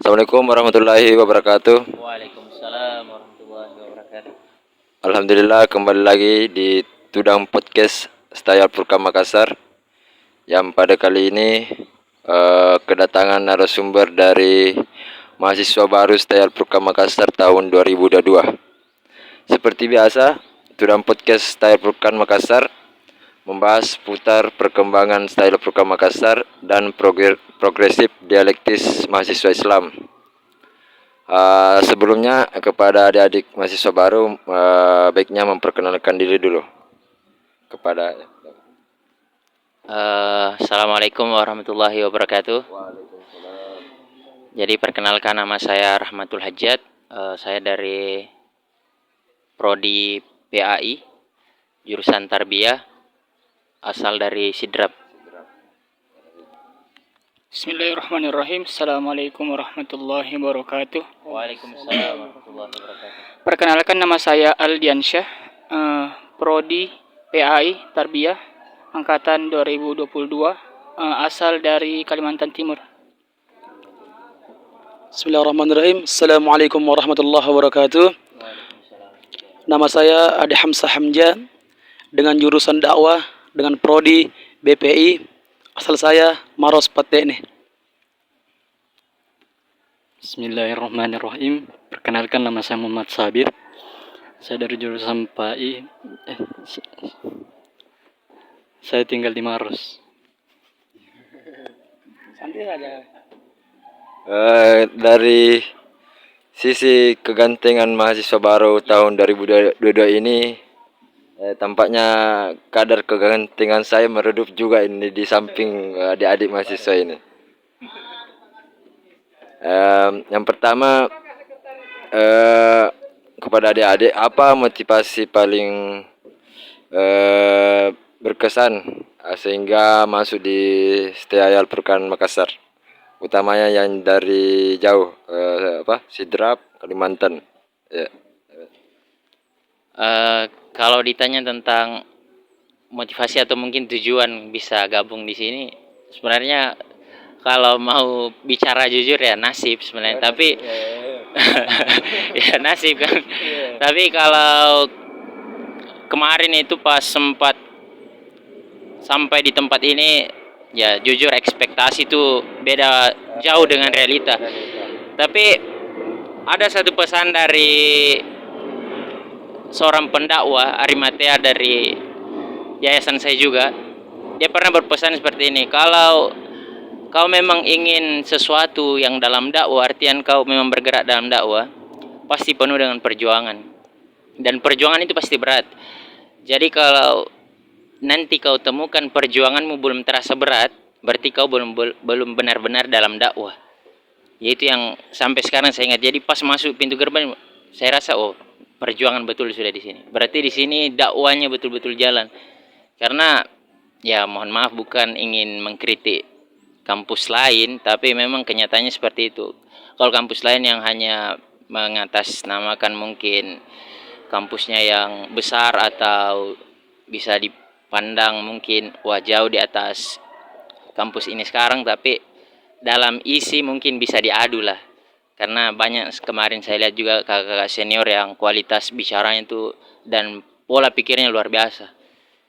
Assalamualaikum warahmatullahi wabarakatuh. Waalaikumsalam warahmatullahi wabarakatuh. Alhamdulillah kembali lagi di Tudang Podcast Stayal Purka Makassar. Yang pada kali ini kedatangan narasumber dari mahasiswa baru Stayal Purka Makassar tahun 2022. Seperti biasa, Tudang Podcast Stayal Purka Makassar membahas putar perkembangan Stayal Purka Makassar dan progresif dialektis mahasiswa Islam. Sebelumnya kepada adik-adik mahasiswa baru, baiknya memperkenalkan diri dulu kepada. Assalamualaikum warahmatullahi wabarakatuh. Jadi perkenalkan, nama saya Rahmatul Hajat. Saya dari Prodi PAI, jurusan Tarbiyah, asal dari Sidrap. Bismillahirrahmanirrahim. Assalamualaikum warahmatullahi wabarakatuh. Waalaikumsalam warahmatullahi wabarakatuh. Perkenalkan, nama saya Aldiansyah, Prodi PAI Tarbiyah, angkatan 2022, asal dari Kalimantan Timur. Bismillahirrahmanirrahim. Assalamualaikum warahmatullahi wabarakatuh. Nama saya Ade Hamzah Hamja, dengan jurusan dakwah dengan Prodi BPI. Asal saya Maros Patene. Bismillahirrahmanirrahim. Perkenalkan, nama saya Muhammad Sabir. Saya dari jurusan PAI. Saya tinggal di Maros. Santai saja. Dari sisi kegantengan mahasiswa baru tahun 2022 ini, tampaknya kadar kegantengan saya meredup juga ini di samping adik-adik mahasiswa ini. Yang pertama, kepada adik-adik, apa motivasi paling berkesan sehingga masuk di Stayal Purka Makassar, utamanya yang dari jauh, Sidrap, Kalimantan. Ya. Kalau ditanya tentang motivasi atau mungkin tujuan bisa gabung di sini, sebenarnya kalau mau bicara jujur ya nasib sebenarnya, tapi ya nasib kan. Tapi kalau kemarin itu pas sempat sampai di tempat ini, ya jujur ekspektasi itu beda jauh dengan realita. Tapi ada satu pesan dari seorang pendakwah Arimatea dari yayasan saya juga. Dia pernah berpesan seperti ini: kalau kau memang ingin sesuatu yang dalam dakwah, artian kau memang bergerak dalam dakwah, pasti penuh dengan perjuangan. Dan perjuangan itu pasti berat. Jadi kalau nanti kau temukan perjuanganmu belum terasa berat, berarti kau belum benar-benar dalam dakwah. Yaitu yang sampai sekarang saya ingat. Jadi pas masuk pintu gerbang, saya rasa perjuangan betul sudah di sini. Berarti di sini dakwahnya betul-betul jalan. Karena ya mohon maaf, bukan ingin mengkritik kampus lain, tapi memang kenyataannya seperti itu. Kalau kampus lain yang hanya mengatasnamakan mungkin kampusnya yang besar atau bisa dipandang mungkin jauh di atas kampus ini sekarang, tapi dalam isi mungkin bisa diadu lah. Karena banyak kemarin saya lihat juga kakak-kakak senior yang kualitas bicaranya itu dan pola pikirnya luar biasa.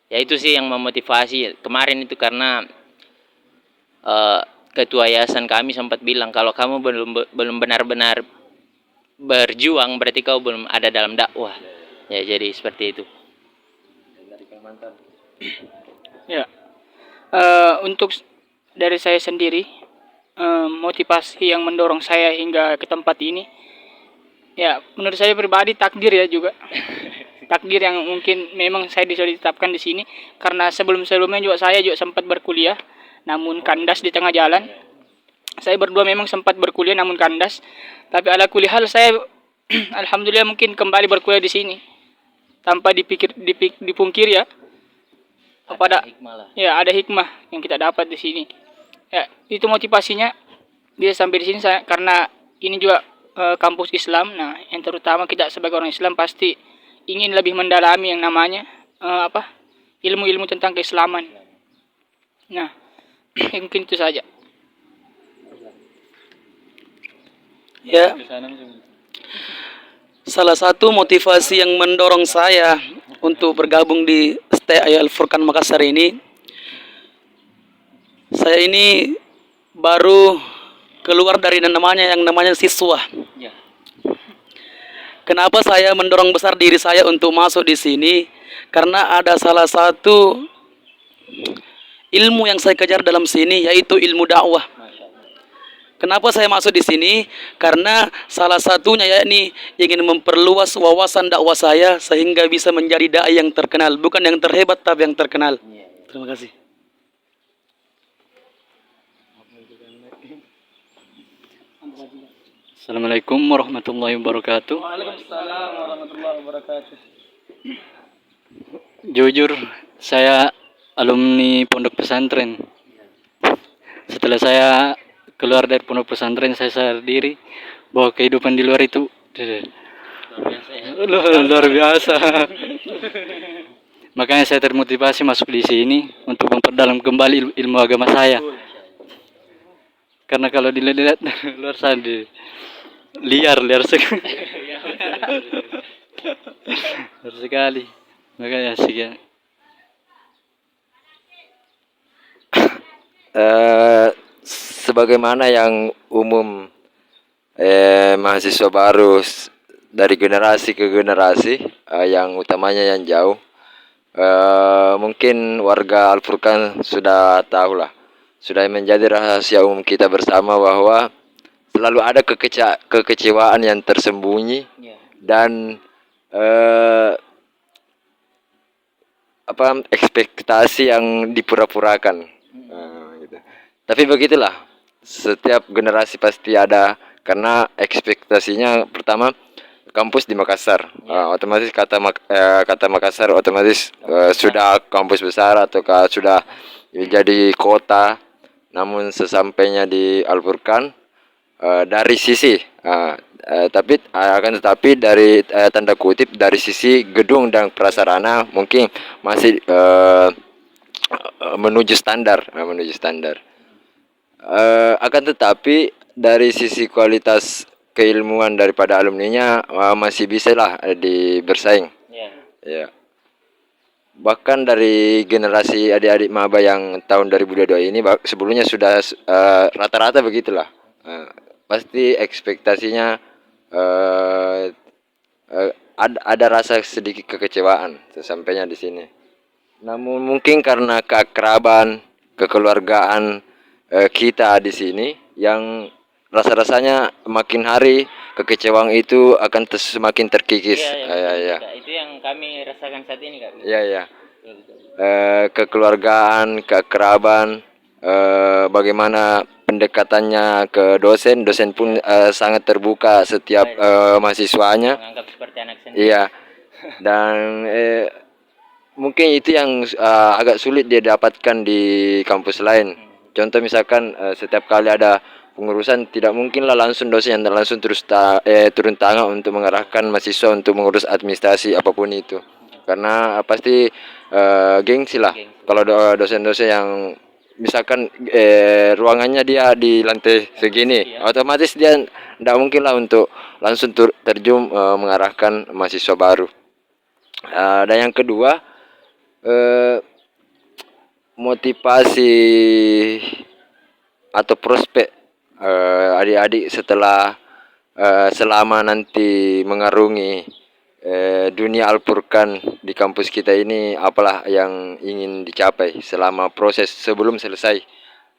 Ya itu sih yang memotivasi kemarin itu, karena ketua yayasan kami sempat bilang kalau kamu belum benar-benar berjuang, berarti kau belum ada dalam dakwah. Ya jadi seperti itu. Ya, untuk dari saya sendiri, motivasi yang mendorong saya hingga ke tempat ini, ya menurut saya pribadi takdir ya juga. Takdir yang mungkin memang saya sudah ditetapkan di sini, karena sebelum-sebelumnya juga saya sempat berkuliah namun kandas di tengah jalan. Saya berdua memang sempat berkuliah namun kandas, tapi ala kulli hal saya alhamdulillah mungkin kembali berkuliah di sini tanpa dipungkir ya. Ada hikmah yang kita dapat di sini. Ya, itu motivasinya dia sampai di sini saya, karena ini juga kampus Islam. Nah, yang terutama kita sebagai orang Islam pasti ingin lebih mendalami yang namanya ilmu-ilmu tentang keislaman. Nah, mungkin itu saja. Ya, salah satu motivasi yang mendorong saya untuk bergabung di STI Al Furqan Makassar ini, saya ini baru keluar dari yang namanya siswa. Ya. Kenapa saya mendorong besar diri saya untuk masuk di sini? Karena ada salah satu ilmu yang saya kejar dalam sini, yaitu ilmu dakwah. Kenapa saya masuk di sini? Karena salah satunya yakni ingin memperluas wawasan dakwah saya sehingga bisa menjadi dai yang terkenal, bukan yang terhebat tapi yang terkenal. Terima kasih. Assalamualaikum warahmatullahi wabarakatuh. Waalaikumsalam warahmatullahi wabarakatuh. Jujur, saya alumni pondok pesantren. Setelah saya keluar dari pondok pesantren, saya sadar diri bahwa kehidupan di luar itu luar biasa. Makanya saya termotivasi masuk di sini untuk memperdalam kembali ilmu agama saya. Karena kalau dilihat luar sana liar sekali. Liar sekali. Makanya sekian. Sebagaimana yang umum mahasiswa baru dari generasi ke generasi, yang utamanya yang jauh, mungkin warga Al Furqan sudah tahu lah, sudah menjadi rahasia umum kita bersama bahwa selalu ada kekecewaan yang tersembunyi dan ekspektasi yang dipura-purakan. Gitu. Tapi begitulah, setiap generasi pasti ada, karena ekspektasinya pertama kampus di Makassar, otomatis kata Makassar otomatis sudah kampus besar ataukah sudah jadi kota. Namun sesampainya di Al Furqan, dari sisi tetapi dari tanda kutip dari sisi gedung dan prasarana mungkin masih menuju standar. Akan tetapi dari sisi kualitas keilmuan daripada alumninya masih bisa lah bersaing. Ya. Bahkan dari generasi adik-adik maba yang tahun 2022 ini sebelumnya sudah rata-rata begitulah. Pasti ekspektasinya ada rasa sedikit kekecewaan sesampainya di sini. Namun mungkin karena keakraban, kekeluargaan kita di sini yang rasa-rasanya makin hari kekecewaan itu akan semakin terkikis. Ya. Itu yang kami rasakan saat ini, Kak. Iya. Kekeluargaan, keakraban, bagaimana pendekatannya ke dosen pun sangat terbuka setiap mahasiswanya. Menganggap seperti anak sendiri. Iya. Dan mungkin itu yang agak sulit dia dapatkan di kampus lain. Contoh misalkan setiap kali ada pengurusan, tidak mungkinlah langsung dosen yang langsung turun tangan untuk mengarahkan mahasiswa untuk mengurus administrasi apapun itu. Karena pasti gengsi lah. Kalau dosen-dosen yang misalkan ruangannya dia di lantai segini, otomatis dia tidak mungkin lah untuk langsung terjun mengarahkan mahasiswa baru. Dan yang kedua, motivasi atau prospek adik-adik setelah selama nanti mengarungi dunia Al Furqan di kampus kita ini, apalah yang ingin dicapai selama proses sebelum selesai,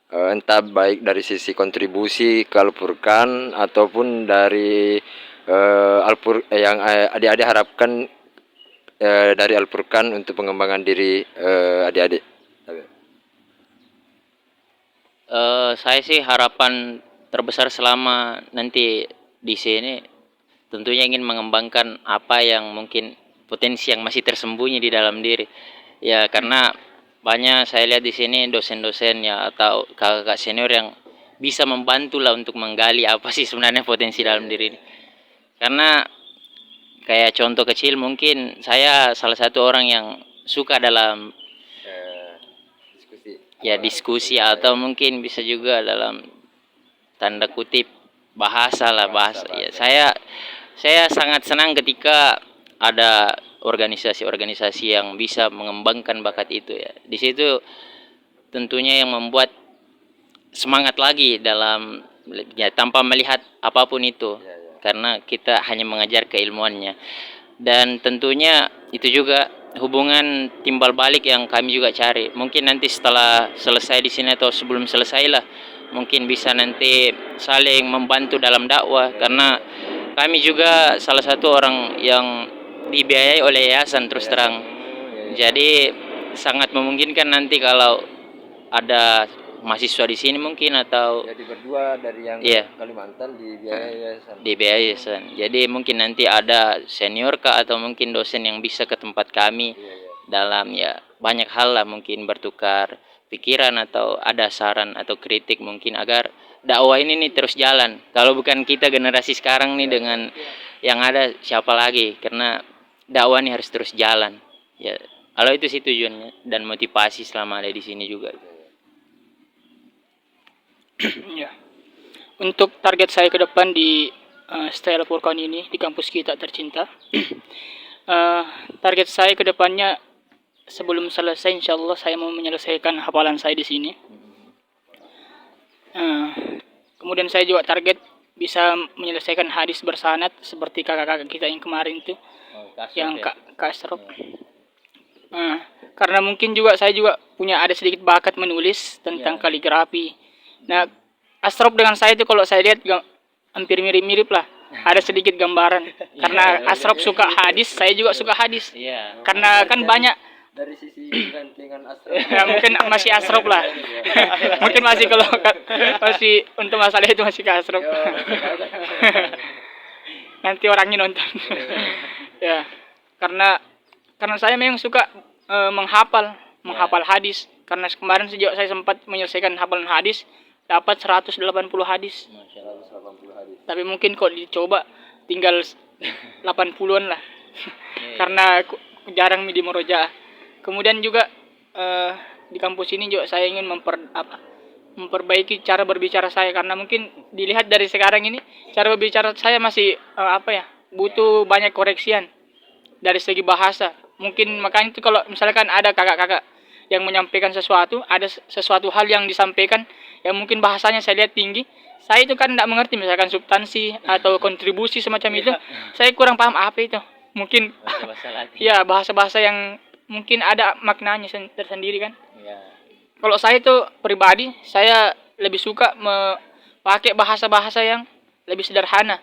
entah baik dari sisi kontribusi ke Al Furqan ataupun dari yang adik-adik harapkan dari Al Furqan untuk pengembangan diri adik-adik. Saya sih harapan terbesar selama nanti di sini tentunya ingin mengembangkan apa yang mungkin potensi yang masih tersembunyi di dalam diri. Ya, karena banyak saya lihat di sini dosen-dosen ya atau kakak-kakak senior yang bisa membantu lah untuk menggali apa sih sebenarnya potensi dalam diri ini. Karena kayak contoh kecil, mungkin saya salah satu orang yang suka dalam diskusi atau mungkin bisa juga dalam tanda kutip bahasa lah, bahasa. Ya, saya sangat senang ketika ada organisasi-organisasi yang bisa mengembangkan bakat itu ya. Di situ tentunya yang membuat semangat lagi dalam ya, tanpa melihat apapun itu, karena kita hanya mengajar keilmuannya. Dan tentunya itu juga hubungan timbal balik yang kami juga cari. Mungkin nanti setelah selesai di sini atau sebelum selesai lah, mungkin bisa nanti saling membantu dalam dakwah, karena kami juga salah satu orang yang dibiayai oleh yayasan terus terang. Jadi sangat memungkinkan nanti kalau ada mahasiswa di sini mungkin, atau Jadi berdua dari yang Iya. Kalimantan di biaya yayasan. di yayasan. Jadi mungkin nanti ada senior kah atau mungkin dosen yang bisa ke tempat kami dalam ya banyak hal lah, mungkin bertukar pikiran atau ada saran atau kritik mungkin agar dakwah ini nih terus jalan. Kalau bukan kita generasi sekarang nih dengan yang ada, siapa lagi? Karena dakwah ini harus terus jalan. Ya, kalau itu sih tujuannya dan motivasi selama ada di sini juga. Ya. Untuk target saya ke depan di Style Furqan ini di kampus kita tercinta, target saya ke depannya sebelum selesai insya Allah saya mau menyelesaikan hafalan saya di sini. Kemudian saya juga target bisa menyelesaikan hadis bersanad seperti kakak-kakak kita yang kemarin itu, yang Kak Asrop. Karena mungkin juga saya juga punya ada sedikit bakat menulis tentang kaligrafi. Nah, Asrop dengan saya itu kalau saya lihat hampir mirip-mirip lah. Ada sedikit gambaran. Karena Asrop suka hadis, saya juga suka hadis. Iya. Karena kan banyak Dari sisi gantengan Asrop. ya, mungkin masih Asrop lah. Mungkin masih kalau masih untuk masalah itu masih ke Asrop. Nanti orangnya nonton. Ya. Karena saya memang suka menghafal hadis. Karena kemarin sejak saya sempat menyelesaikan hafalan hadis, dapat 180 hadis. Tapi mungkin kok dicoba tinggal 80-an lah. Karena jarang di murojaah. Kemudian juga di kampus ini juga saya ingin memperbaiki cara berbicara saya, karena mungkin dilihat dari sekarang ini cara berbicara saya masih butuh banyak koreksian dari segi bahasa. Mungkin makanya itu kalau misalkan ada kakak-kakak yang menyampaikan sesuatu, ada sesuatu hal yang disampaikan yang mungkin bahasanya saya lihat tinggi, saya itu kan tidak mengerti, misalkan substansi atau kontribusi semacam itu, saya kurang paham apa itu. Mungkin ya bahasa-bahasa yang mungkin ada maknanya tersendiri kan. Kalau saya itu pribadi, saya lebih suka pakai bahasa-bahasa yang lebih sederhana,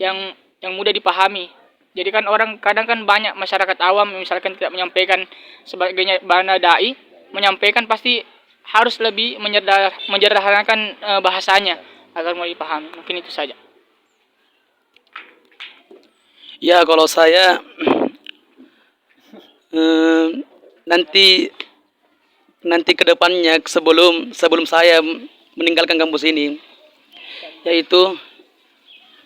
yang mudah dipahami. Jadi kan orang kadang kan banyak masyarakat awam misalkan tidak menyampaikan sebagainya bana dai, menyampaikan pasti harus lebih menyederhanakan bahasanya agar mau dipahami. Mungkin itu saja. Ya, kalau saya nanti ke depannya sebelum saya meninggalkan kampus ini, yaitu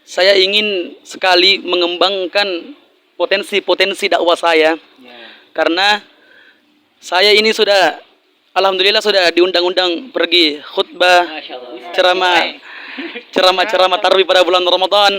saya ingin sekali mengembangkan potensi dakwah saya. Karena saya ini sudah alhamdulillah sudah diundang-undang pergi khutbah, ceramah tarawih pada bulan Ramadan.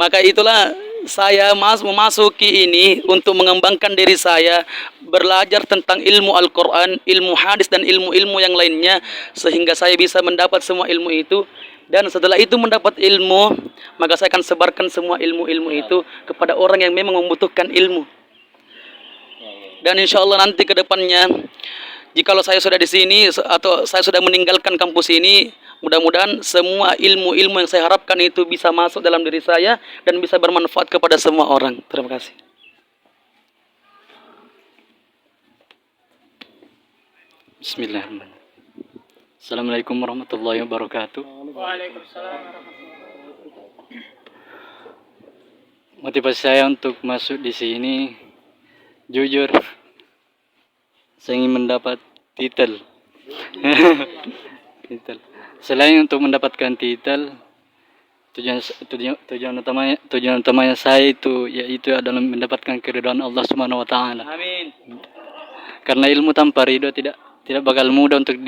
Maka itulah saya memasuki ini untuk mengembangkan diri saya, belajar tentang ilmu Al-Quran, ilmu hadis dan ilmu-ilmu yang lainnya, sehingga saya bisa mendapat semua ilmu itu. Dan setelah itu mendapat ilmu, maka saya akan sebarkan semua ilmu-ilmu itu kepada orang yang memang membutuhkan ilmu. Dan insya Allah nanti ke depannya, jikalau saya sudah di sini atau saya sudah meninggalkan kampus ini, mudah-mudahan semua ilmu-ilmu yang saya harapkan itu bisa masuk dalam diri saya dan bisa bermanfaat kepada semua orang. Terima kasih. Bismillahirrahmanirrahim. Assalamualaikum warahmatullahi wabarakatuh. Waalaikumsalam. Motivasi saya untuk masuk di sini, jujur, saya ingin mendapat titel. Selain untuk mendapatkan titel, tujuan utamanya saya itu yaitu adalah mendapatkan keridhaan Allah Subhanahu wa taala. Amin. Karena ilmu tanpa ridho tidak bakal mudah untuk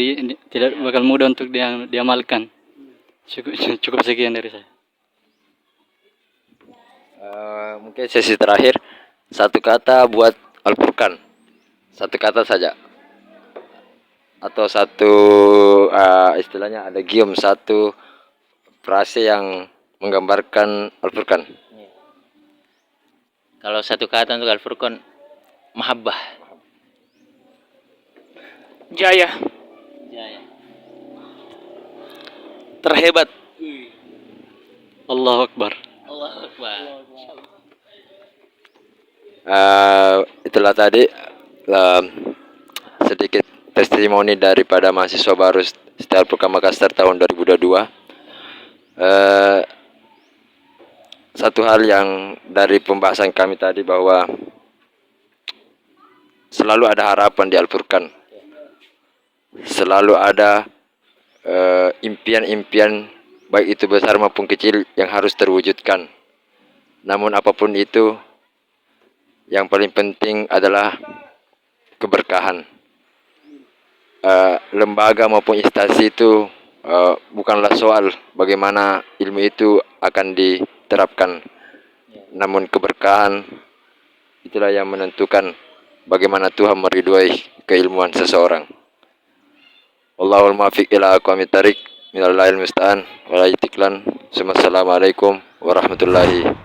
diamalkan. Cukup sekian dari saya. Mungkin sesi terakhir, satu kata buat Al-Furqan, satu kata saja, atau satu istilahnya ada gium, satu frase yang menggambarkan Al-Furqan. Kalau satu kata untuk Al-Furqan, mahabbah. Jaya. Terhebat. Allahu Akbar. Allahu Akbar. Itulah tadi sedikit testimoni daripada mahasiswa baru STI Al-Furqan Makassar tahun 2022. Satu hal yang dari pembahasan kami tadi, bahwa selalu ada harapan di Al-Furqan, selalu ada impian-impian baik itu besar maupun kecil yang harus terwujudkan. Namun apapun itu, yang paling penting adalah keberkahan. Lembaga maupun instansi itu bukanlah soal bagaimana ilmu itu akan diterapkan, namun keberkahan itulah yang menentukan bagaimana Tuhan meridhoi keilmuan seseorang. Allahul muwaffiq ila aqwamit thariq, minallahil musta'an, wal istiqlan. Assalamualaikum warahmatullahi